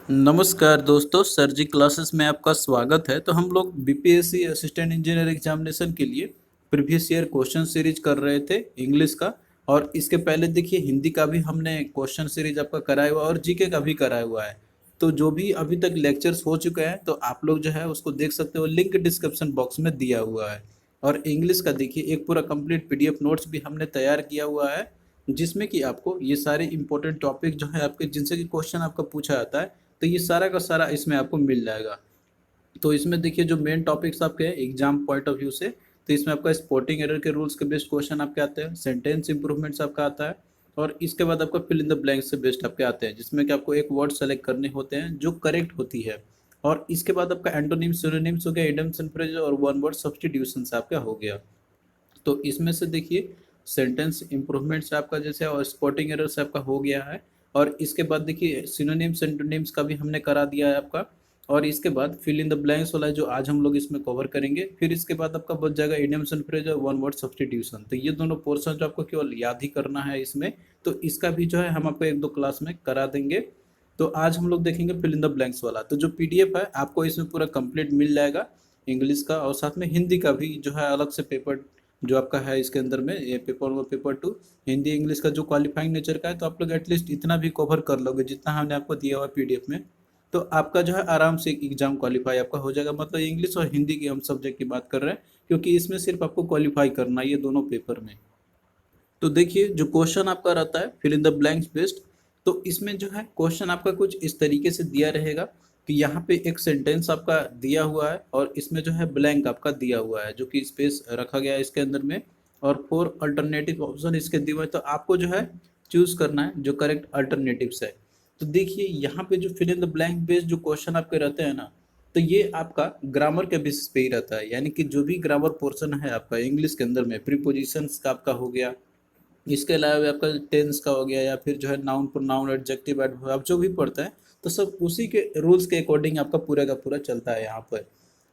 नमस्कार दोस्तों, सर जी क्लासेस में आपका स्वागत है। तो हम लोग बीपीएससी असिस्टेंट इंजीनियर एग्जामिनेशन के लिए प्रीवियस ईयर क्वेश्चन सीरीज कर रहे थे इंग्लिश का। और इसके पहले देखिए हिंदी का भी हमने क्वेश्चन सीरीज आपका कराया हुआ और जीके का भी कराया हुआ है। तो जो भी अभी तक लेक्चर्स हो चुके हैं तो आप लोग जो है उसको देख सकते हो, लिंक डिस्क्रिप्शन बॉक्स में दिया हुआ है। और इंग्लिश का देखिए एक पूरा कंप्लीट पीडीएफ नोट्स भी हमने तैयार किया हुआ है, जिसमें कि आपको ये सारे इंपॉर्टेंट टॉपिक जो है आपके जिनसे कि क्वेश्चन आपका पूछा जाता है, तो ये सारा का सारा इसमें आपको मिल जाएगा। तो इसमें देखिए जो मेन टॉपिक्स आपके हैं एग्जाम पॉइंट ऑफ व्यू से, तो इसमें आपका स्पोर्टिंग एरर के रूल्स के बेस्ड क्वेश्चन आपके आते हैं, सेंटेंस इंप्रूवमेंट्स आपका आता है, और इसके बाद आपका फिल इन द ब्लैंक्स से बेस्ड आपके आते हैं, जिसमें कि आपको एक वर्ड सेलेक्ट करने होते हैं जो करेक्ट होती है। और इसके बाद आपका एंटोनिम्स सिनोनिम्स हो गया, इडियम्स एंड फ्रेजेस, और वन वर्ड सब्स्टिट्यूशंस आपका हो गया। तो इसमें से देखिए सेंटेंस इंप्रूवमेंट्स आपका जैसे और स्पॉटिंग एरर्स आपका हो गया है। और इसके बाद देखिए सिनोनिम्स एंटोनिम्स का भी हमने करा दिया है आपका। और इसके बाद फिल इन द ब्लैंक्स वाला है जो आज हम लोग इसमें कवर करेंगे। फिर इसके बाद आपका बच जाएगा इडियम्स एंड फ्रेज और वन वर्ड सब्स्टिट्यूशन। तो ये दोनों पोर्शन जो आपको केवल याद ही करना है इसमें, तो इसका भी जो है हम आपको एक दो क्लास में करा देंगे। तो आज हम लोग देखेंगे फिल इन द ब्लैंक्स वाला। तो जो पीडीएफ है आपको इसमें पूरा कंप्लीट मिल जाएगा इंग्लिश का, और साथ में हिंदी का भी जो है अलग से पेपर जो आपका है इसके अंदर में, ये paper one paper two Hindi English का जो क्वालिफाइंग नेचर का है, तो आप लोग एटलीस्ट इतना भी कवर कर लोगे जितना हमने आपको दिया हुआ पीडीएफ में, तो आपका जो है आराम से एग्जाम क्वालिफाई आपका हो जाएगा। मतलब इंग्लिश और हिंदी की हम सब्जेक्ट की बात कर रहे हैं, क्योंकि इसमें सिर्फ आपको क्वालिफाई करना है ये दोनों पेपर में। तो देखिए जो क्वेश्चन आपका रहता है fill in the blanks based, तो इसमें जो है क्वेश्चन आपका कुछ इस तरीके से दिया रहेगा कि यहाँ पे एक सेंटेंस आपका दिया हुआ है और इसमें जो है ब्लैंक आपका दिया हुआ है जो कि स्पेस रखा गया है इसके अंदर में, और फोर अल्टरनेटिव ऑप्शन इसके दिए हुए हैं। तो आपको जो है चूज करना है जो करेक्ट अल्टरनेटिव्स है। तो देखिए यहाँ पे जो fill in the blank based जो क्वेश्चन आपके रहते हैं ना, तो ये आपका ग्रामर के बेसिस पे ही रहता है। यानी कि जो भी ग्रामर पोर्शन है आपका इंग्लिश के अंदर में, प्रीपोजिशंस का आपका हो गया, इसके अलावा भी आपका टेंस का हो गया, या फिर जो है नाउन प्रोनाउन एडजेक्टिव एडवर्ब आप जो भी पढ़ते हैं, तो सब उसी के रूल्स के अकॉर्डिंग आपका पूरा का पूरा चलता है यहाँ पर।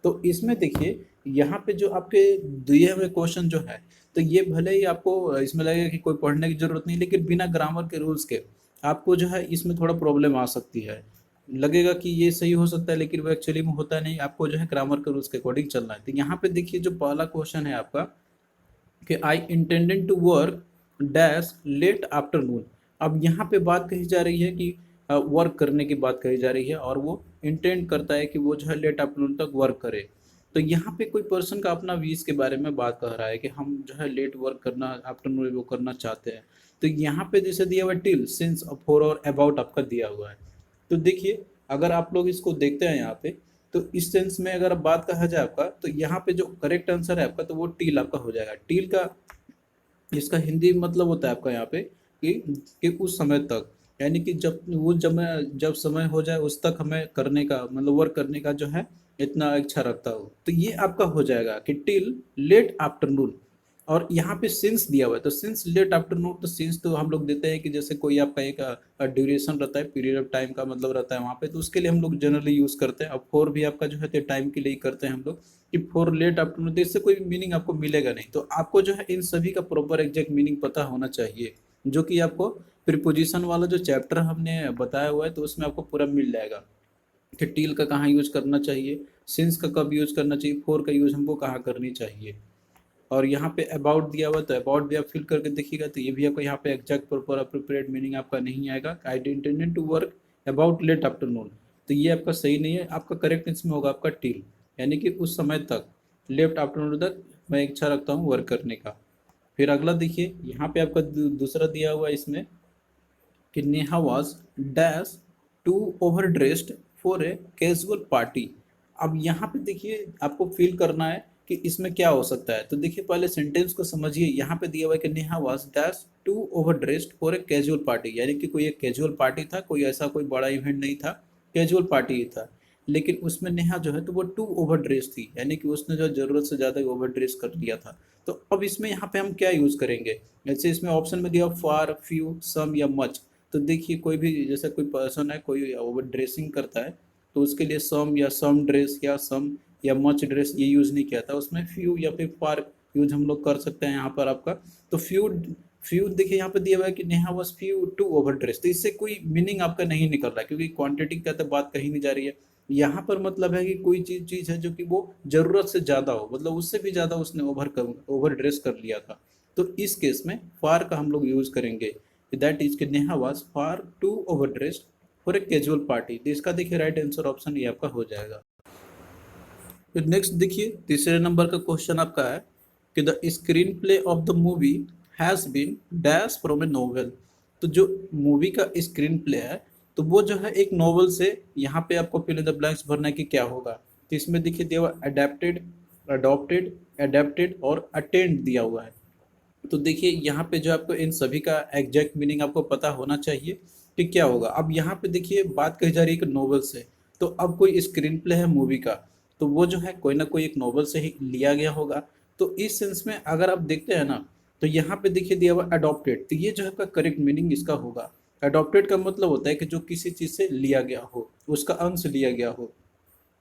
तो इसमें देखिए यहाँ पे जो आपके दिए हुए क्वेश्चन जो है, तो ये भले ही आपको इसमें लगेगा कि कोई पढ़ने की जरूरत नहीं, लेकिन बिना ग्रामर के रूल्स के आपको जो है इसमें थोड़ा प्रॉब्लम आ सकती है। लगेगा कि ये सही हो सकता है, लेकिन वो एक्चुअली में होता नहीं। आपको जो है ग्रामर के रूल्स के अकॉर्डिंग चलना है। तो यहाँ पे देखिए जो पहला क्वेश्चन है आपका कि I intended to work dash late afternoon. अब यहाँ पे बात कही जा रही है कि वर्क करने की बात कही जा रही है, और वो इंटेंड करता है कि वो जो है लेट आफ्टरनून तक वर्क करे। तो यहाँ पे कोई पर्सन का अपना विश के बारे में बात कर रहा है कि हम जो है लेट वर्क करना आफ्टरनून वो करना चाहते हैं। तो यहाँ पे जैसे दिया हुआ टिल सिंस फॉर और अबाउट आपका दिया हुआ है। तो देखिए अगर आप लोग इसको देखते हैं यहाँ पे, तो इस सेंस में अगर बात कहा जाए आपका, तो यहाँ पे जो करेक्ट आंसर है आपका, तो वो टील आपका हो जाएगा। टील का इसका हिंदी मतलब होता है आपका यहाँ पे कि उस समय तक, यानी कि जब वो जब समय हो जाए उस तक हमें करने का मतलब वर्क करने का जो है इतना इच्छा रखता हो। तो ये आपका हो जाएगा कि टिल लेट आफ्टरनून। और यहाँ पे सिंस दिया हुआ है, तो सिंस लेट आफ्टरनून, तो सिंस तो हम लोग देते हैं कि जैसे कोई आपका एक ड्यूरेशन रहता है, पीरियड ऑफ टाइम का मतलब रहता है वहाँ पे, तो उसके लिए हम लोग जनरली यूज करते हैं। अब फोर भी आपका जो है टाइम के लिए ही करते हैं हम लोग कि फॉर लेट आफ्टरनून, तो इससे कोई मीनिंग आपको मिलेगा नहीं। तो आपको जो है इन सभी का प्रॉपर एग्जैक्ट मीनिंग पता होना चाहिए, जो कि आपको प्रीपोजिशन वाला जो चैप्टर हमने बताया हुआ है तो उसमें आपको पूरा मिल जाएगा कि टील का कहाँ यूज करना चाहिए, सिंस का कब यूज करना चाहिए, फोर का यूज हमको कहाँ करनी चाहिए। और यहाँ पे अबाउट दिया हुआ, तो अबाउट भी आप फिल करके देखिएगा, तो ये भी आपको यहाँ पे एग्जैक्ट प्रॉपर अप्रोप्रिएट मीनिंग आपका नहीं आएगा। I intended to work about late afternoon, तो ये आपका सही नहीं है। आपका करेक्ट इसमें होगा आपका टिल, यानी कि उस समय तक, लेफ्ट आफ्टरनून तक मैं इच्छा रखता हूँ वर्क करने का। फिर अगला देखिए यहाँ पे आपका दूसरा दिया हुआ है इसमें कि Neha was dash to overdressed for a casual party. अब यहाँ पे देखिए आपको फील करना है कि इसमें क्या हो सकता है। तो देखिए पहले सेंटेंस को समझिए। यहाँ पे दिया हुआ है कि Neha was dash to overdressed for a casual party, यानी कि कोई एक कैजुअल पार्टी था, कोई ऐसा कोई बड़ा इवेंट नहीं था, कैजुअल पार्टी ही था। लेकिन उसमें नेहा जो है तो वो टू ओवर ड्रेस थी, यानी कि उसने जो जरूरत से ज़्यादा ओवर ड्रेस कर लिया था। तो अब इसमें यहाँ पे हम क्या यूज़ करेंगे, जैसे इसमें ऑप्शन में दिया फार, फ्यू, सम या मच। तो देखिए कोई भी जैसे कोई पर्सन है कोई ओवर ड्रेसिंग करता है, तो उसके लिए सम या सम ड्रेस या सम या मच ड्रेस ये यूज़ नहीं किया था, उसमें फ्यू या फिर फार यूज हम लोग कर सकते हैं यहाँ पर आपका। तो फ्यू फ्यू देखिए यहाँ पे दिया हुआ है कि Neha was few too overdressed, तो इससे कोई मीनिंग आपका नहीं निकल रहा है क्योंकि क्वांटिटी का तो बात कहीं नहीं जा रही है। यहाँ पर मतलब है कि कोई चीज है जो कि वो जरूरत से ज्यादा हो, मतलब उससे भी ज्यादा उसने ओवर ड्रेस कर लिया था। तो इस केस में फार का हम लोग यूज करेंगे, दैट इज कि Neha was far too overdressed for a casual party. तो इसका देखिए राइट आंसर ऑप्शन ये आपका हो जाएगा। फिर नेक्स्ट देखिए तीसरे नंबर का क्वेश्चन आपका है कि the screenplay of the movie has been dash from a novel. तो जो मूवी का स्क्रीन प्ले है तो वो जो है एक नोवेल से, यहाँ पे आपको फिल इन द ब्लैंक्स भरना है कि क्या होगा। तो इसमें देखिए दिया हुआ अडेप्टेड, अडॉप्टेड, एडेप्टेड और अटेंड दिया हुआ है। तो देखिए यहाँ पे जो आपको इन सभी का एग्जैक्ट मीनिंग आपको पता होना चाहिए कि क्या होगा। अब यहाँ पे देखिए बात कही जा रही है कि नोवेल से, तो अब कोई स्क्रीन प्ले है मूवी का, तो वो जो है कोई ना कोई एक नोवेल से ही लिया गया होगा। तो इस सेंस में अगर आप देखते हैं ना, तो यहाँ पे देखिए दिया हुआ अडॉप्टेड, तो ये जो है आपका करेक्ट मीनिंग इसका होगा। अडॉप्टेड का मतलब होता है कि जो किसी चीज़ से लिया गया हो, उसका अंश लिया गया हो।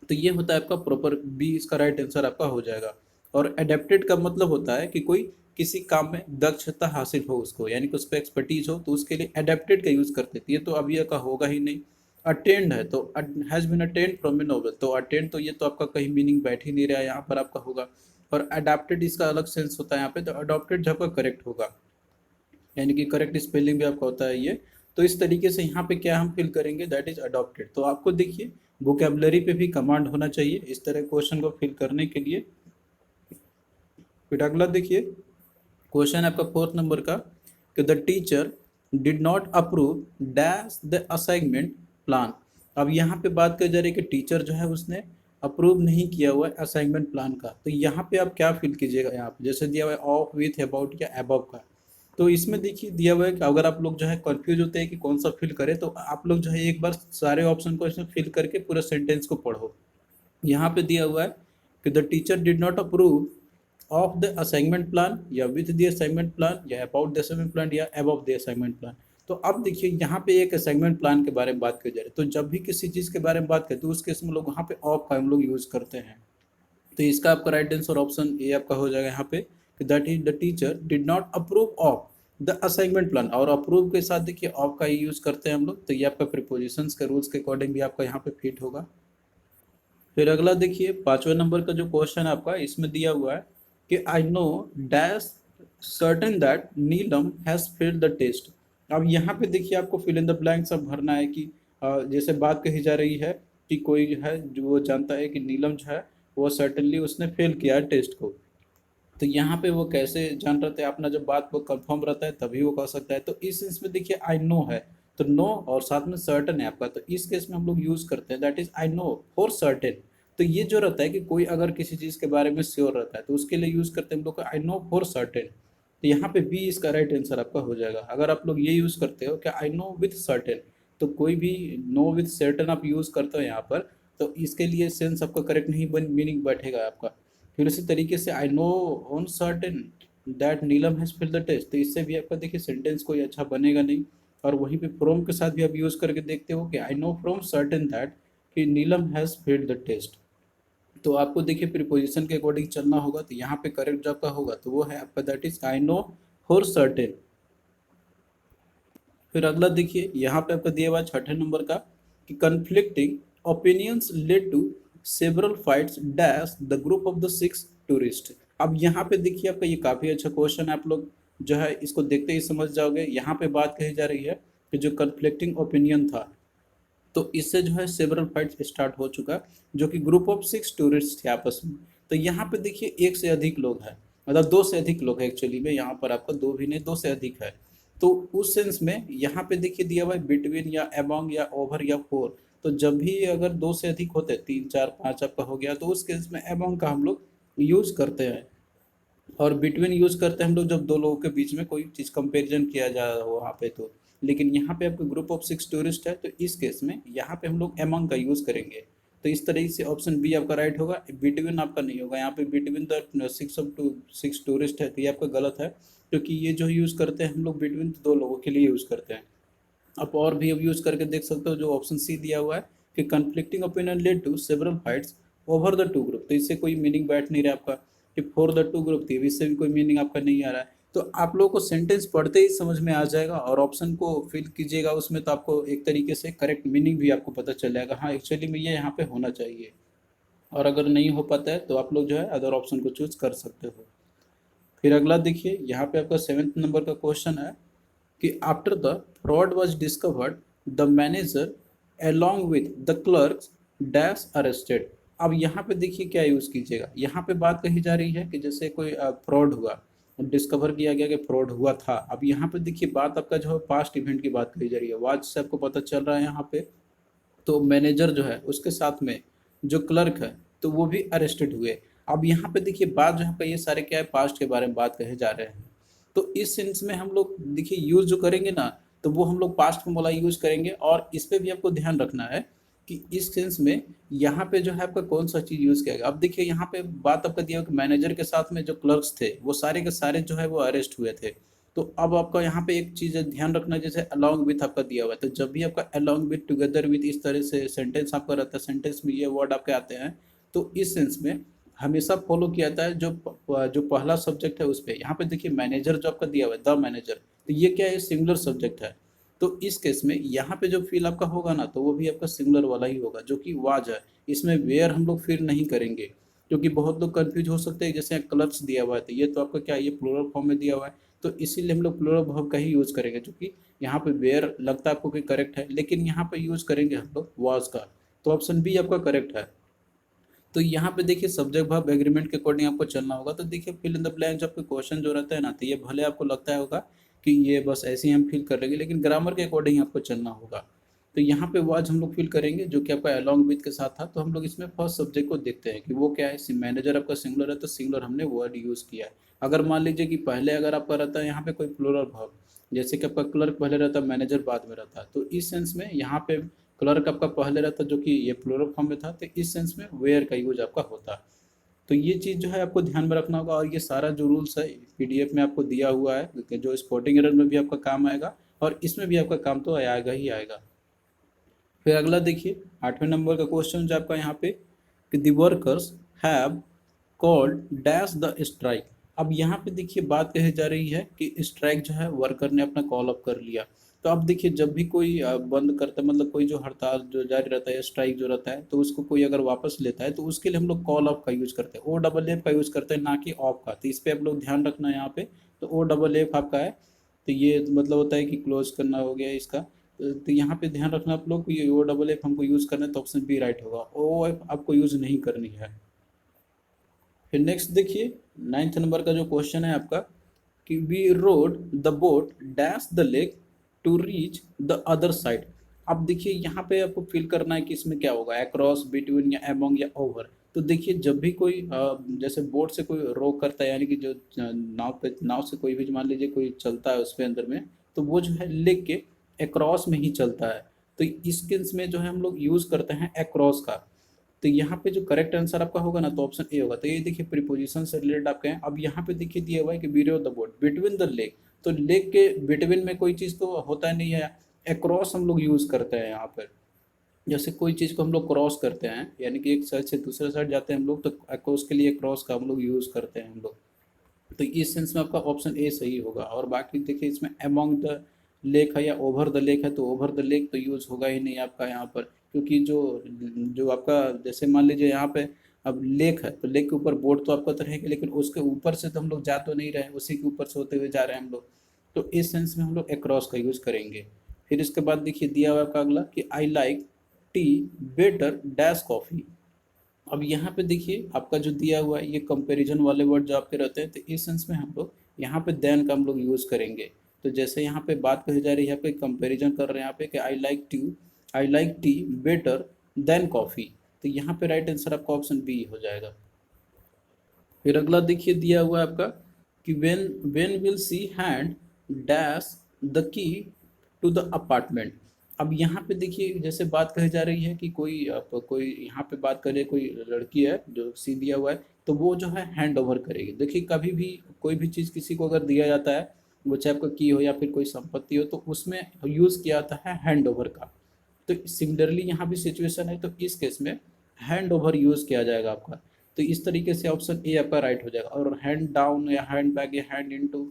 तो ये होता है आपका प्रॉपर बी, इसका राइट आंसर आपका हो जाएगा। और एडेप्टेड का मतलब होता है कि कोई किसी काम में दक्षता हासिल हो उसको, यानी कि उस पर एक्सपर्टीज हो, तो उसके लिए एडेप्टेड का यूज़ करते थे। ये तो अब ये का होगा ही नहीं। अटेंड है तो has been attend from a novel, तो अटेंड तो ये तो आपका कहीं मीनिंग बैठ ही नहीं रहा है, यहाँ पर आपका होगा। और अडेप्टेड इसका अलग सेंस होता है यहाँ पे, तो अडॉप्टेड जो आपका करेक्ट होगा, यानी कि करेक्ट स्पेलिंग भी आपका होता है ये। तो इस तरीके से यहाँ पे क्या हम फिल करेंगे, दैट इज अडॉप्टेड। तो आपको देखिए वोकेबलरी पे भी कमांड होना चाहिए इस तरह क्वेश्चन को फिल करने के लिए। फिर अगला देखिए क्वेश्चन आपका फोर्थ नंबर का कि the teacher did not approve dash the assignment plan. अब यहाँ पे बात कर जा रही है कि टीचर जो है उसने अप्रूव नहीं किया हुआ है असाइनमेंट प्लान का। तो यहाँ पे आप क्या फिल कीजिएगा, यहाँ पे जैसे दिया हुआ है ऑफ, विथ, अबाउट या अबव का। तो इसमें देखिए दिया हुआ है कि अगर आप लोग जो है कंफ्यूज होते हैं कि कौन सा फिल करें, तो आप लोग जो है एक बार सारे ऑप्शन को इसमें फिल करके पूरा सेंटेंस को पढ़ो। यहाँ पे दिया हुआ है कि the teacher did not approve of the assignment plan, या विथ द असाइनमेंट प्लान, या अबाउट द असाइनमेंट प्लान, या अबव द असाइनमेंट प्लान। तो अब देखिए यहाँ पे एक असाइनमेंट प्लान के बारे में बात करी जा रही है, तो जब भी किसी चीज़ के बारे में बात करते हैं तो उसके इसमें लोग वहाँ पे ऑफ का हम लोग यूज़ करते हैं। तो इसका आपका राइट आंसर ऑप्शन ए आपका हो जाएगा यहाँ पे, that is the teacher did not approve of the assignment plan. और अप्रूव के साथ देखिए ऑफ का ही यूज करते हैं हम लोग, तो ये आपका प्रीपोजिशंस के रूल्स के अकॉर्डिंग भी आपका यहाँ पे फिट होगा। फिर अगला देखिए पांचवें नंबर का जो क्वेश्चन आपका इसमें दिया हुआ है कि I know dash certain that Neelam has failed the test. अब यहाँ पे देखिए आपको फिल इन द ब्लैंक्स अब भरना है कि जैसे बात कही जा रही है कि कोई है जो वो जानता है कि नीलम जो है वो सर्टेनली उसने फेल किया है टेस्ट को। तो यहाँ पे वो कैसे जान रहे थे, अपना जब बात वो कंफर्म रहता है तभी वो कह सकता है। तो इस सेंस में देखिए आई नो है, तो नो और साथ में सर्टन है आपका, तो इस केस में हम लोग यूज करते हैं that is I know for certain. तो ये जो रहता है कि कोई अगर किसी चीज के बारे में श्योर रहता है तो उसके लिए यूज करते हैं हम लोग आई नो फॉर सर्टेन। तो यहाँ पे बी इसका राइट आंसर आपका हो जाएगा। अगर आप लोग ये यूज करते हो कि आई नो विथ सर्टेन, तो कोई भी नो विथ सर्टेन आप यूज करते हो यहाँ पर, तो इसके लिए सेंस आपका करेक्ट नहीं बन, मीनिंग बैठेगा आपका। फिर उसी तरीके से I know on certain that Neelam has filled the test, तो इससे भी आपका देखिए सेंटेंस कोई अच्छा बनेगा नहीं। और वहीं पे फ्रॉम के साथ भी आप यूज करके देखते हो कि I know from certain that कि नीलम हैज फिल्ड द टेस्ट। तो आपको देखिए प्रीपोजिशन के अकॉर्डिंग चलना होगा, तो यहाँ पे करेक्ट जो आपका होगा तो वो है आपका that is I know for certain. फिर अगला देखिए यहाँ पे आपका दिया हुआ है छठे नंबर का कि conflicting opinions led to several fights dash the group of the six tourist. अब यहाँ पे देखिए आपका ये काफ़ी अच्छा क्वेश्चन है, आप लोग जो है इसको देखते ही समझ जाओगे। यहाँ पे बात कही जा रही है कि जो कन्फ्लिक्टिंग ओपिनियन था, तो इससे जो है सेवरल फाइट्स स्टार्ट हो चुका, जो कि ग्रुप ऑफ सिक्स टूरिस्ट थे आपस में। तो यहाँ पे देखिए एक से अधिक लोग हैं, मतलब दो से अधिक लोग हैं एक्चुअली में, यहाँ पर आपका दो भी नहीं दो से अधिक है। तो उस सेंस में यहाँ पे देखिए दिया हुआ है बिटवीन या अमंग या ओवर या फोर। तो जब भी अगर दो से अधिक होते हैं, तीन चार पाँच आपका हो गया, तो उस केस में अमंग का हम लोग यूज करते हैं। और बिटवीन यूज करते हैं हम लोग जब दो लोगों के बीच में कोई चीज़ कंपैरिजन किया जा रहा हो वहाँ पे। तो लेकिन यहाँ पे आपका ग्रुप ऑफ सिक्स टूरिस्ट है, तो इस केस में यहाँ पे हम लोग एमंग का यूज़ करेंगे। तो इस तरह से ऑप्शन बी आपका राइट होगा, बिटवीन आपका नहीं होगा। यहाँ पे बिटवीन द सिक्स टूरिस्ट है, तो ये आपका गलत है, क्योंकि ये जो यूज़ करते हैं हम लोग बिटवीन दो लोगों के लिए यूज़ करते हैं। आप और भी अब यूज़ करके देख सकते हो, जो ऑप्शन सी दिया हुआ है कि conflicting opinion led to several fights over the two group, तो इससे कोई मीनिंग बैठ नहीं रहा आपका। कि फॉर द टू ग्रुप थी, इससे भी कोई मीनिंग आपका नहीं आ रहा है। तो आप लोगों को सेंटेंस पढ़ते ही समझ में आ जाएगा और ऑप्शन को फिल कीजिएगा उसमें, तो आपको एक तरीके से करेक्ट मीनिंग भी आपको पता चल जाएगा, हाँ एक्चुअली में ये यहाँ पे होना चाहिए। और अगर नहीं हो पाता है तो आप लोग जो है अदर ऑप्शन को चूज कर सकते हो। फिर अगला देखिए, यहाँ पे आपका 7th नंबर का क्वेश्चन है कि after the fraud was discovered the manager along with the clerks dash arrested. अब यहाँ पे देखिए क्या यूज़ कीजिएगा, यहाँ पे बात कही जा रही है कि जैसे कोई फ्रॉड हुआ, डिस्कवर किया गया कि फ्रॉड हुआ था। अब यहाँ पे देखिए बात आपका जो है पास्ट इवेंट की बात कही जा रही है, वाज से आपको पता चल रहा है यहाँ पे। तो मैनेजर जो है उसके साथ में जो क्लर्क है तो वो भी अरेस्टेड हुए। अब यहाँ पे देखिए बात जो है आपका ये सारे क्या है पास्ट के बारे में बात कहे जा रहे हैं। तो इस सेंस में हम लोग देखिए यूज जो करेंगे ना, तो वो हम लोग पास्ट फॉर्मूला यूज करेंगे। और इस पे भी आपको ध्यान रखना है कि इस सेंस में यहाँ पे जो है आपका कौन सा चीज यूज किया गया। अब देखिए यहाँ पे बात आपका दिया कि मैनेजर के साथ में जो क्लर्क्स थे वो सारे के सारे जो है वो अरेस्ट हुए थे। तो अब आपका यहाँ पे एक चीज ध्यान रखना है, जैसे अलोंग विथ आपका दिया हुआ है, तो जब भी आपका अलोंग विथ, टुगेदर विथ, इस तरह से सेंटेंस आपका रहता है, सेंटेंस में ये वर्ड आपके आते हैं, तो इस सेंस में हमेशा फॉलो किया जाता है जो पहला सब्जेक्ट है उस पर। यहाँ पे देखिए मैनेजर जो आपका दिया हुआ है द मैनेजर, तो ये क्या है सिंगुलर सब्जेक्ट है। तो इस केस में यहाँ पे जो फील आपका होगा ना, तो वो भी आपका सिंगुलर वाला ही होगा जो कि वाज है। इसमें वेयर हम लोग फील नहीं करेंगे, क्योंकि बहुत लोग कंफ्यूज हो सकते हैं। जैसे क्लर्क्स दिया हुआ है तो ये तो आपका क्या है, ये प्लूरल फॉर्म में दिया हुआ है, तो इसीलिए हम लोग प्लूरल वर्ब का ही यूज करेंगे, जो कि यहाँ पे वेयर लगता है आपको कि करेक्ट है, लेकिन यहाँ पे यूज करेंगे हम लोग वाज का। तो ऑप्शन बी आपका करेक्ट है। तो यहाँ पे देखिए सब्जेक्ट वर्ब एग्रीमेंट के अकॉर्डिंग आपको चलना होगा। तो देखिए फिल इन द ब्लैंक जो आपके क्वेश्चन जो रहता है ना, तो ये भले आपको लगता होगा कि ये बस ऐसे ही हम फिल कर लेंगे, लेकिन ग्रामर के अकॉर्डिंग आपको चलना होगा। तो यहाँ पे वाज हम लोग फिल करेंगे जो कि आपका अलॉन्ग विथ के साथ था। तो हम लोग इसमें फर्स्ट सब्जेक्ट को देखते हैं कि वो क्या है। मैनेजर आपका सिंगुलर है तो सिंगुलर हमने वर्ड यूज किया है। अगर मान लीजिए कि पहले अगर आपका रहता है यहाँ पे कोई प्लूरल वर्ब, जैसे कि आपका क्लर्क पहले रहता है मैनेजर बाद में रहता है, तो इस सेंस में यहाँ पे क्लर्क आपका पहले रहता जो कि ये प्लूरल फॉर्म में था, तो इस सेंस में वेयर का यूज आपका होता। तो ये चीज़ जो है आपको ध्यान में रखना होगा। और ये सारा जो रूल्स है पीडीएफ में आपको दिया हुआ है, कि जो स्पॉटिंग एरर में भी आपका काम आएगा और इसमें भी आपका काम तो आएगा ही आएगा। फिर अगला देखिए 8वें नंबर का क्वेश्चन जो आपका यहाँ पे कि the workers have called dash the strike. अब यहाँ पे देखिए बात कही जा रही है कि स्ट्राइक जो है वर्कर ने अपना कॉल अप कर लिया। तो अब देखिए जब भी कोई बंद करता है, मतलब कोई जो हड़ताल जो जारी रहता है, स्ट्राइक जो रहता है, तो उसको कोई अगर वापस लेता है तो उसके लिए हम लोग कॉल ऑफ का यूज करते हैं, ओ डबल एफ का यूज करते हैं, ना कि ऑफ का। तो इस पर आप लोग ध्यान रखना है यहाँ पे। तो ओ डबल एफ आपका है, तो ये मतलब होता है कि क्लोज करना हो गया इसका। तो यहाँ पे ध्यान रखना आप लोग, ये ओ डबल एफ हमको यूज करना है, तो ऑप्शन बी राइट होगा, ओ एफ आपको यूज नहीं करनी है। फिर नेक्स्ट देखिए 9th नंबर का जो क्वेश्चन है आपका कि we rowed the boat dash the lake to reach the other side. अब देखिए यहाँ पे आपको फिल करना है कि इसमें क्या होगा, अक्रॉस, बिटवीन, या अमोंग, या ओवर। तो देखिए जब भी कोई जैसे बोट से कोई रो करता है, यानी कि जो नाव से कोई भी मान लीजिए कोई चलता है उसके अंदर में, तो वो जो है लेक के अक्रॉस में ही चलता है। तो इस केस में जो है हम लोग यूज करते हैं अक्रॉस का। तो यहाँ पे जो करेक्ट आंसर आपका होगा ना, तो ऑप्शन ए होगा। तो ये देखिए प्रीपोजिशन से रिलेटेड आपके हैं। अब यहाँ पे देखिए दिया हुआ है कि बीरो the boat between the lake, तो लेक के बिटवीन में कोई चीज़ तो होता नहीं है। अक्रॉस हम लोग यूज करते हैं यहाँ पर, जैसे कोई चीज़ को हम लोग क्रॉस करते हैं, यानी कि एक साइड से दूसरे साइड जाते हैं हम लोग, तो उसके लिए क्रॉस का हम लोग यूज करते हैं हम लोग। तो इस सेंस में आपका ऑप्शन ए सही होगा। और बाकी देखिए इसमें अमॉन्ग द लेक है या ओवर द लेक है, तो ओवर द लेक तो यूज़ होगा ही नहीं आपका यहाँ पर, क्योंकि जो जो आपका जैसे मान लीजिए यहाँ पे अब लेक है, तो लेक के ऊपर बोट तो आपका तो रहेगा, लेकिन उसके ऊपर से तो हम लोग जा तो नहीं रहे हैं, उसी के ऊपर से होते हुए जा रहे हैं हम लोग। तो इस सेंस में हम लोग अक्रॉस का यूज़ करेंगे। फिर इसके बाद देखिए दिया हुआ है आपका अगला कि I like T better dash coffee. अब यहाँ पे देखिए आपका जो दिया हुआ है ये कंपैरिजन वाले वर्ड जो आपके रहते हैं, तो इस सेंस में हम लोग यहाँ पे देन का हम लोग यूज़ करेंगे। तो जैसे यहाँ पे बात कही जा रही है, यहाँ पे कंपैरिजन कर रहे हैं यहाँ पे कि I like T better than coffee. तो यहाँ पे राइट आंसर आपका ऑप्शन बी हो जाएगा। फिर अगला देखिए दिया हुआ है आपका कि when will see hand dash the key to the apartment. अब यहाँ पे देखिए जैसे बात कही जा रही है कि कोई यहाँ पे बात करें, कोई लड़की है जो सी दिया हुआ है, तो वो जो है हैंड ओवर करेगी। देखिए कभी भी कोई भी चीज़ किसी को अगर दिया जाता है, वो चाहे आपका की हो या फिर कोई संपत्ति हो, तो उसमें यूज़ किया जाता है हैंड ओवर का। तो सिमिलरली यहाँ भी सिचुएशन है, तो इस केस में हैंड ओवर यूज़ किया जाएगा आपका। तो इस तरीके से ऑप्शन ए आपका राइट हो जाएगा। और हैंड डाउन या हैंड बैक या हैंड इनटू,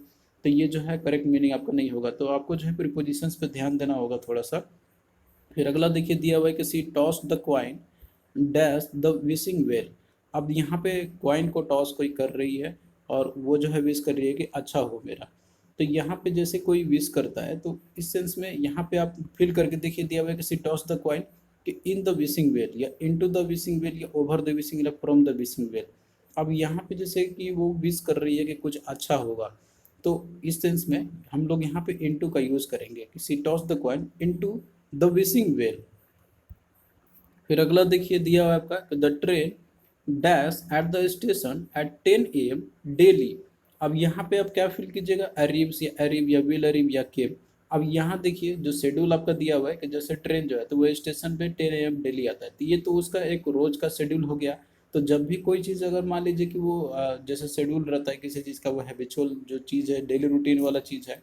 तो ये जो है करेक्ट मीनिंग आपका नहीं होगा। तो आपको जो है प्रीपोजिशंस पे ध्यान देना होगा थोड़ा सा। फिर अगला देखिए दिया हुआ है कि she toss the coin dash the wishing well. अब यहाँ पे क्वाइन को टॉस कोई कर रही है और वो जो है विश कर रही है कि अच्छा हो मेरा। तो यहाँ पे जैसे कोई विश करता है तो इस सेंस में यहाँ पे आप फील करके देखिए दिया हुआ है कि सी टॉस द क्वाइन कि इन द विशिंग वेल या इनटू द विशिंग वेल या ओवर द विशिंग या फ्रॉम द विशिंग वेल। अब यहाँ पे जैसे कि वो विश कर रही है कि कुछ अच्छा होगा, तो इस सेंस में हम लोग यहाँ पे इनटू का यूज करेंगे कि she toss the coin into the wishing well. फिर अगला देखिए दिया हुआ है आपका the train dash at the station at 10 AM daily. अब यहाँ पे आप क्या फिल कीजिएगा, अरीव्स या अरीव या विल अरीव या केम। अब यहाँ देखिए जो शेड्यूल आपका दिया हुआ है कि जैसे ट्रेन जो है तो वो स्टेशन पे 10 AM डेली आता है, तो ये तो उसका एक रोज का शेड्यूल हो गया। तो जब भी कोई चीज़ अगर मान लीजिए कि वो जैसे शेड्यूल रहता है किसी चीज़ का, वो हैबिचुअल जो चीज़ है डेली रूटीन वाला चीज़ है,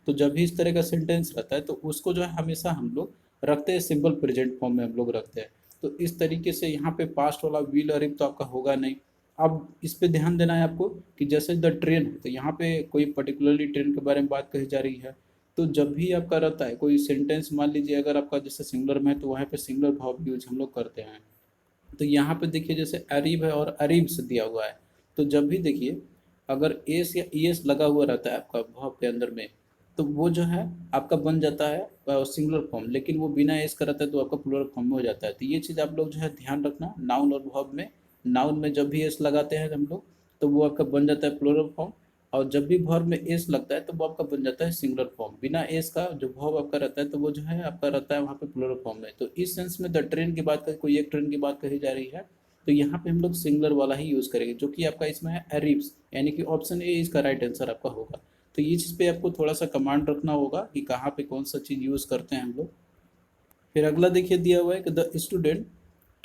तो जब भी इस तरह का सेंटेंस रहता है तो उसको जो है हमेशा हम लोग रखते हैं सिंपल प्रेजेंट फॉर्म में हम लोग रखते हैं। तो इस तरीके से यहाँ पे पास्ट वाला विल और इफ तो आपका होगा नहीं। अब इस पे ध्यान देना है आपको कि जैसे द ट्रेन है तो यहाँ पे कोई पर्टिकुलरली ट्रेन के बारे में बात कही जा रही है। तो जब भी आपका रहता है कोई सेंटेंस, मान लीजिए अगर आपका जैसे सिंगुलर में है तो वहाँ पे सिंगुलर वर्ब यूज हम लोग करते हैं। तो यहाँ पे देखिए जैसे अरीब है और अरीब से दिया हुआ है, तो जब भी देखिए अगर एस या ई एस लगा हुआ रहता है आपका वर्ब के अंदर में, तो वो जो है आपका बन जाता है सिंगुलर फॉर्म, लेकिन वो बिना एस का रहता है तो आपका प्लूरल फॉर्म में हो जाता है। तो ये चीज़ आप लोग जो है ध्यान रखना, नाउन और वर्ब में। नाउन में जब भी एस लगाते हैं हम लोग तो वो आपका बन जाता है प्लूरल फॉर्म, और जब भी वर्ब में एस लगता है तो वो आपका बन जाता है सिंगुलर फॉर्म। बिना एस का जो वर्ब आपका रहता है तो वो जो है आपका रहता है वहाँ पे प्लूरल फॉर्म में। तो इस सेंस में द ट्रेन की बात करें, कोई एक ट्रेन की बात कही जा रही है, तो यहाँ पे हम लोग सिंगुलर वाला ही यूज़ करेंगे, जो कि आपका इसमें है एरिब्स, यानी कि ऑप्शन ए इसका राइट आंसर आपका होगा। तो ये चीज़ पे आपको थोड़ा सा कमांड रखना होगा कि कहाँ पे कौन सा चीज़ यूज़ करते हैं हम लोग। फिर अगला देखिए दिया हुआ है कि the student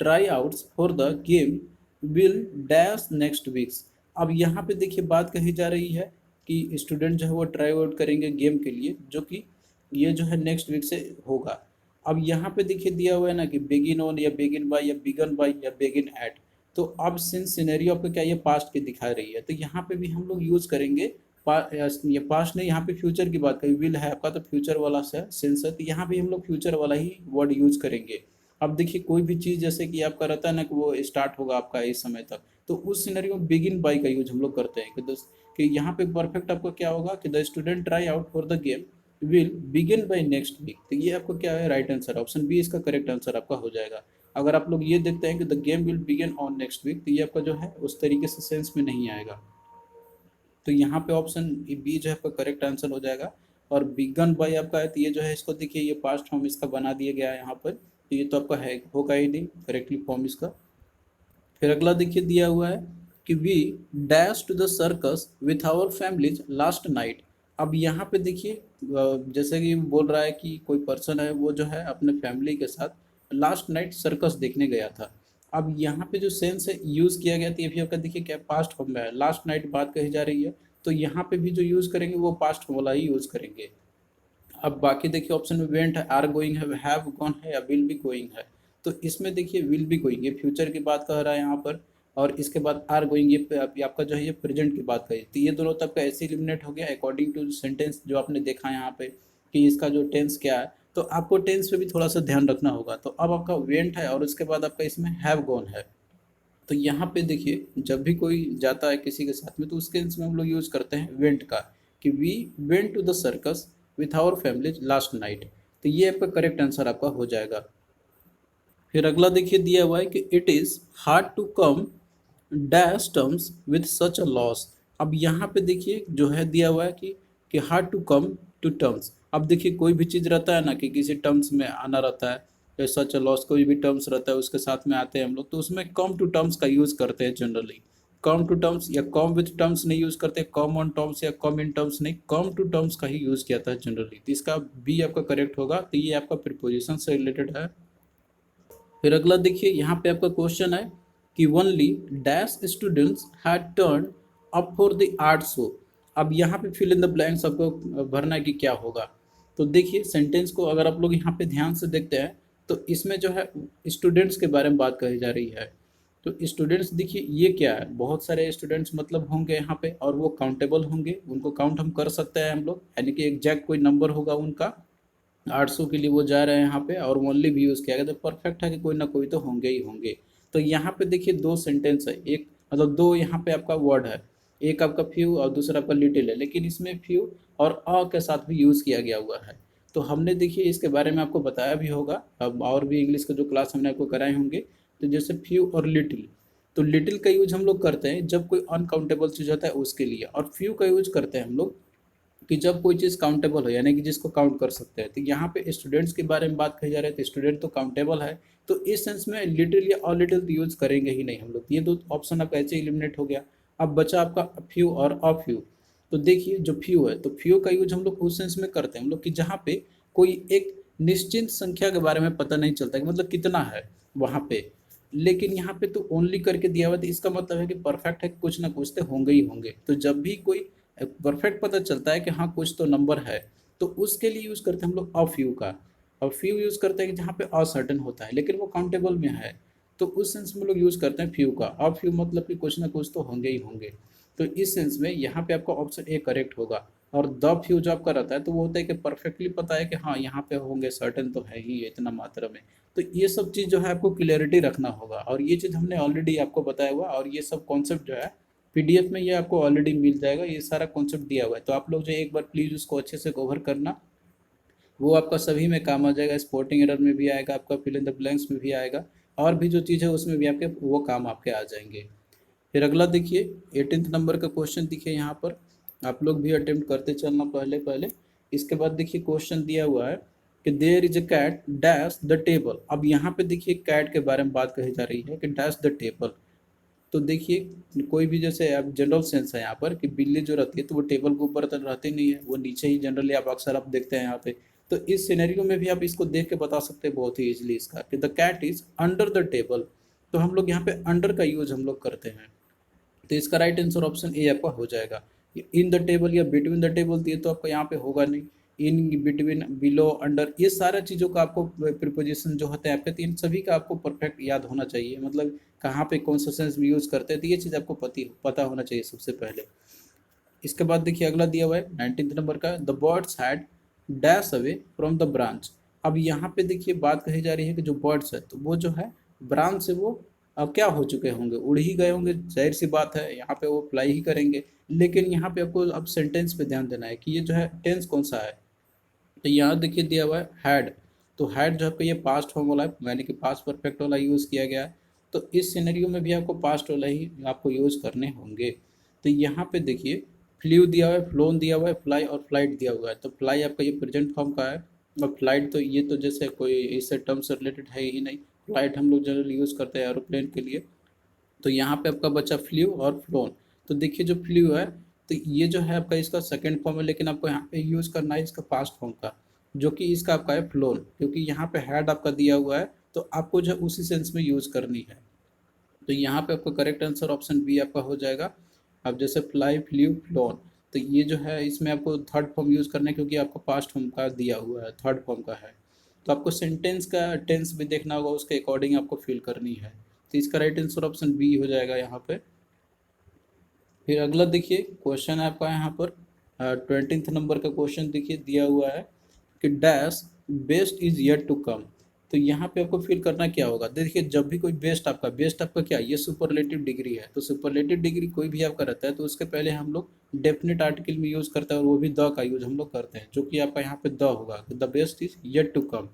try outs for the game will dash next weeks. अब यहाँ पे देखिए बात कही जा रही है कि स्टूडेंट जो है वो ट्राई आउट करेंगे गेम के लिए, जो कि ये जो है नेक्स्ट वीक से होगा। अब यहाँ पे देखिए दिया हुआ है ना कि बिगिन ऑन या बिगिन बाय या बिगन बाय या बिगिन एट। तो अब सिंस सिनेरियो आपको क्या ये पास्ट की दिखा रही है, तो यहाँ पे भी हम लोग यूज़ करेंगे ये पास्ट नहीं, यहाँ पे फ्यूचर की बात करें, विल है आपका तो फ्यूचर वाला सेंस है, तो यहाँ पे हम लोग फ्यूचर वाला ही वर्ड यूज करेंगे। अब देखिए कोई भी चीज़ जैसे कि आपका रहता है ना कि वो स्टार्ट होगा आपका इस समय तक, तो उस सिनेरियो में बिगिन बाय का यूज हम लोग करते हैं कि यहाँ पे परफेक्ट आपको क्या होगा कि the student try out for the game will begin by next week. तो ये आपको क्या है राइट आंसर, ऑप्शन बी इसका करेक्ट आंसर आपका हो जाएगा। अगर आप लोग ये देखते हैं कि the game will begin on next week, तो ये आपका जो है उस तरीके से सेंस में नहीं आएगा। तो यहाँ पे ऑप्शन बी जो है आपका करेक्ट आंसर हो जाएगा। और बिगन बाय आपका है तो ये जो है इसको देखिए ये पास्ट फॉर्म इसका बना दिया गया है यहाँ पर, तो ये तो आपका है होगा ही नहीं करेक्टली फॉर्म इसका। फिर अगला देखिए दिया हुआ है कि we dash to the circus with our families last night. अब यहाँ पे देखिए जैसे कि बोल रहा है कि कोई पर्सन है वो जो है अपने फैमिली के साथ लास्ट नाइट सर्कस देखने गया था। अब यहाँ पे जो सेंस है यूज़ किया गया था ये भी आपका देखिए क्या पास्ट फॉर्म में है, लास्ट नाइट बात कही जा रही है, तो यहाँ पे भी जो यूज़ करेंगे वो पास्ट वाला ही यूज़ करेंगे। अब बाकी देखिए ऑप्शन में वेंट है, आर गोइंग है, हैव गॉन है या विल बी गोइंग है। तो इसमें देखिए विल बी गोइंग ये फ्यूचर की बात कर रहा है यहाँ पर, और इसके बाद आर गोइंग ये आपका जो है ये प्रेजेंट की बात करी। तो ये दोनों तब का ऐसे एलिमिनेट हो गया अकॉर्डिंग टू सेंटेंस जो आपने देखा यहाँ पे कि इसका जो टेंस क्या है। तो आपको टेंस पे भी थोड़ा सा ध्यान रखना होगा। तो अब आपका वेंट है और उसके बाद आपका इसमें हैव गॉन है। तो यहाँ पे देखिए जब भी कोई जाता है किसी के साथ में तो उसके इसमें हम लोग यूज़ करते हैं वेंट का कि we went to the circus with our family last night. तो ये आपका करेक्ट आंसर आपका हो जाएगा। फिर अगला देखिए दिया हुआ है कि it is hard to come dash terms with such a loss. अब यहाँ पे देखिए जो है दिया हुआ है कि hard to come to terms. अब देखिए कोई भी चीज़ रहता है ना कि किसी टर्म्स में आना रहता है, या सच अ लॉस कोई भी टर्म्स रहता है उसके साथ में आते हैं हम लोग, तो उसमें कम टू टर्म्स का यूज़ करते हैं जनरली। कम टू टर्म्स या कम विथ टर्म्स नहीं यूज़ करते, कम ऑन टर्म्स या कम इन टर्म्स नहीं, कम टू टर्म्स का ही यूज़ किया था जनरली। तो इसका बी आपका करेक्ट होगा। तो ये आपका प्रीपोजिशन से रिलेटेड है। फिर अगला देखिए यहाँ पे आपका क्वेश्चन है कि only dash students had turn up for the art show. अब यहाँ पे फिल इन द ब्लैंक्स आपको भरना है कि क्या होगा। तो देखिए सेंटेंस को अगर आप लोग यहाँ पे ध्यान से देखते हैं तो इसमें जो है स्टूडेंट्स के बारे में बात कही जा रही है। तो स्टूडेंट्स देखिए ये क्या है, बहुत सारे स्टूडेंट्स मतलब होंगे यहाँ पे और वो काउंटेबल होंगे, उनको काउंट हम कर सकते हैं हम लोग, यानी कि एग्जैक्ट कोई नंबर होगा उनका 800 के लिए वो जा रहे हैं यहाँ पे और ओनली भी यूज़ किया गया, तो परफेक्ट है कि कोई ना कोई तो होंगे ही होंगे। तो यहाँ पे देखिए दो सेंटेंस है, एक मतलब दो यहाँ पे आपका वर्ड है, एक आपका फ्यू और दूसरा आपका लिटिल है, लेकिन इसमें फ्यू और अ के साथ भी यूज़ किया गया हुआ है। तो हमने देखिए इसके बारे में आपको बताया भी होगा, अब और भी इंग्लिश का जो क्लास हमने आपको कराए होंगे। तो जैसे फ्यू और लिटिल, तो लिटिल का यूज हम लोग करते हैं जब कोई अनकाउंटेबल चीज़ होता है उसके लिए, और फ्यू का यूज करते हैं हम लोग कि जब कोई चीज़ काउंटेबल हो, यानी कि जिसको काउंट कर सकते हैं। तो यहाँ पे स्टूडेंट्स के बारे में बात कही जा रही है, तो स्टूडेंट तो काउंटेबल है, तो इस सेंस में लिटिल या ऑल लिटिल तो यूज करेंगे ही नहीं हम लोग। ये दो ऑप्शन आपका ऐसे एलिमिनेट हो गया। अब बचा आपका फ्यू और अ फ्यू। तो देखिए जो फ्यू है, तो फ्यू का यूज हम लोग उस सेंस में करते हैं हम लोग कि जहाँ पे कोई एक निश्चित संख्या के बारे में पता नहीं चलता कि मतलब कितना है वहाँ पे, लेकिन यहाँ पे तो ओनली करके दिया हुआ, तो इसका मतलब है कि परफेक्ट है कि कुछ ना कुछ तो होंगे ही होंगे। तो जब भी कोई परफेक्ट पता चलता है कि हाँ कुछ तो नंबर है, तो उसके लिए यूज़ करते हैं हम लोग अ फ्यू का। और फ्यू यूज़ करते हैं कि जहाँ पे असर्टेन होता है लेकिन वो काउंटेबल में है, तो उस सेंस में लोग यूज़ करते हैं फ्यू का। अ फ्यू मतलब कि कुछ ना कुछ तो होंगे ही होंगे। तो इस सेंस में यहाँ पे आपका ऑप्शन ए करेक्ट होगा। और द फ्यू जो आपका रहता है तो वो होता है कि परफेक्टली पता है कि हाँ यहाँ पे होंगे, सर्टेन तो है ही इतना मात्रा में। तो ये सब चीज़ जो है आपको क्लियरिटी रखना होगा, और ये चीज़ हमने ऑलरेडी आपको बताया हुआ, और ये सब कॉन्सेप्ट जो है पीडीएफ में ये आपको ऑलरेडी मिल जाएगा, ये सारा कॉन्सेप्ट दिया हुआ है। तो आप लोग जो एक बार प्लीज़ उसको अच्छे से कवर करना, वो आपका सभी में काम आ जाएगा। स्पॉटिंग एरर में भी आएगा, आपका फिल इन द ब्लैंक्स में भी आएगा, और भी जो चीज़ है उसमें भी आपके वो काम आपके आ जाएंगे। फिर अगला देखिए 18th नंबर का क्वेश्चन देखिए यहाँ पर, आप लोग भी अटेम्प्ट करते चलना पहले पहले। इसके बाद देखिए क्वेश्चन दिया हुआ है कि there is a cat dash the table. अब यहाँ पे देखिए कैट के बारे में बात कही जा रही है कि डैश द टेबल। तो देखिए कोई भी जैसे आप जनरल सेंस है यहाँ पर कि बिल्ली जो रहती है तो वो टेबल के ऊपर तो रहती नहीं है, वो नीचे ही जनरली आप अक्सर आप देखते हैं यहाँ पे। तो इस सिनेरियो में भी आप इसको देख के बता सकते हैं बहुत ही इजीली इसका कि the cat is under the table. तो हम लोग यहाँ पे अंडर का यूज हम लोग करते हैं, तो इसका राइट आंसर ऑप्शन ए आपका हो जाएगा। इन द टेबल या बिटवीन द टेबल ये तो आपका यहाँ पे होगा नहीं। इन, बिटवीन, बिलो, अंडर, ये सारा चीज़ों का आपको प्रिपोजिशन जो होते हैं आपके, तो इन सभी का आपको परफेक्ट याद होना चाहिए, मतलब कहाँ पे कौन सा सेंस में यूज़ करते हैं, तो ये चीज़ आपको पता होना चाहिए सबसे पहले। इसके बाद देखिए अगला दिया हुआ है 19th नंबर का, the birds had dash away from the branch. अब यहाँ पे देखिए बात कही जा रही है कि जो बर्ड्स है तो वो जो है ब्रांच से वो अब क्या हो चुके होंगे, उड़ ही गए होंगे, जाहिर सी बात है यहाँ पे वो फ्लाई ही करेंगे। लेकिन यहाँ पे आपको अब सेंटेंस पे ध्यान देना है कि ये जो है टेंस कौन सा है। तो यहाँ देखिए दिया हुआ है हैड, तो हैड जो आपका ये पास्ट फॉर्म वाला है, यानी कि पास्ट परफेक्ट वाला यूज़ किया गया है। तो इस सिनेरियो में भी आपको पास्ट वाला ही आपको यूज़ करने होंगे। तो यहाँ पे देखिए फ्लू दिया हुआ है, फ्लोन दिया हुआ है, फ्लाई और फ्लाइट दिया हुआ है। तो फ्लाई आपका ये प्रेजेंट फॉर्म का है, और फ्लाइट तो ये तो जैसे कोई इससे टर्म से रिलेटेड है ही नहीं। फ्लाइट हम लोग जनरली यूज़ करते हैं एरोप्लेन के लिए। तो यहाँ पे आपका बचा फ्लू और फ्लोन। तो देखिए जो फ्लू है तो ये जो है आपका इसका सेकंड फॉर्म है, लेकिन आपको यहाँ पे यूज़ करना है इसका पास्ट फॉर्म का, जो कि इसका आपका है फ्लोन, क्योंकि यहाँ पे हैड आपका दिया हुआ है तो आपको जो है उसी सेंस में यूज़ करनी है। तो यहाँ पे आपका करेक्ट आंसर ऑप्शन बी आपका हो जाएगा। अब जैसे फ्लाई, फ्लू, फ्लोन, तो ये जो है इसमें आपको थर्ड फॉर्म यूज़ करना है, क्योंकि आपको पास्ट फॉर्म का दिया हुआ है, थर्ड फॉर्म का है। तो आपको सेंटेंस का टेंस भी देखना होगा, उसके अकॉर्डिंग आपको फिल करनी है। तो इसका राइट आंसर ऑप्शन बी हो जाएगा यहाँ पे। फिर अगला देखिए क्वेश्चन है आपका यहाँ पर 20th नंबर का क्वेश्चन देखिए दिया हुआ है कि dash best is yet to come. तो यहाँ पे आपको फिल करना क्या होगा, देखिए जब भी कोई बेस्ट आपका क्या, ये सुपरलेटिव डिग्री है। तो सुपरलेटिव डिग्री कोई भी आपका रहता है तो उसके पहले हम लोग डेफिनेट आर्टिकल में यूज़ करते हैं, और वो भी द का यूज़ हम लोग करते हैं, जो कि आपका यहाँ पे द होगा, the best is yet to come.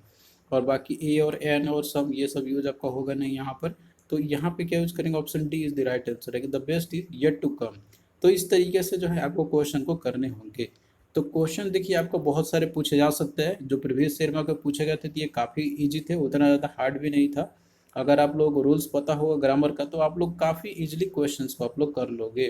और बाकी ए और एन और सम ये सब यूज आपका होगा नहीं यहाँ पर। तो यहाँ पे क्या यूज करेंगे, option D is the right answer है कि the best is yet to come. तो इस तरीके से जो है आपको क्वेश्चन को करने होंगे। तो क्वेश्चन देखिए आपको बहुत सारे पूछे जा सकते हैं, जो प्रीवियस ईयर में आपको पूछे गए थे तो ये काफ़ी इजी थे, उतना ज़्यादा हार्ड भी नहीं था। अगर आप लोग रूल्स पता होगा ग्रामर का तो आप लोग काफ़ी इजीली क्वेश्चंस को आप लोग कर लोगे।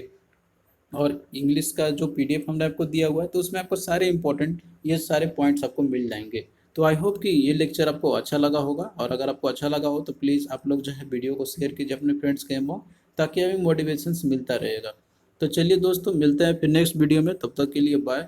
और इंग्लिश का जो पीडीएफ हमने आपको दिया हुआ है तो उसमें आपको सारे इंपॉर्टेंट ये सारे पॉइंट्स आपको मिल जाएंगे। तो आई होप कि ये लेक्चर आपको अच्छा लगा होगा, और अगर आपको अच्छा लगा हो तो प्लीज़ आप लोग जो है वीडियो को शेयर कीजिए अपने फ्रेंड्स के में, ताकि हमें मोटिवेशन मिलता रहेगा। तो चलिए दोस्तों मिलते हैं फिर नेक्स्ट वीडियो में, तब तक के लिए बाय।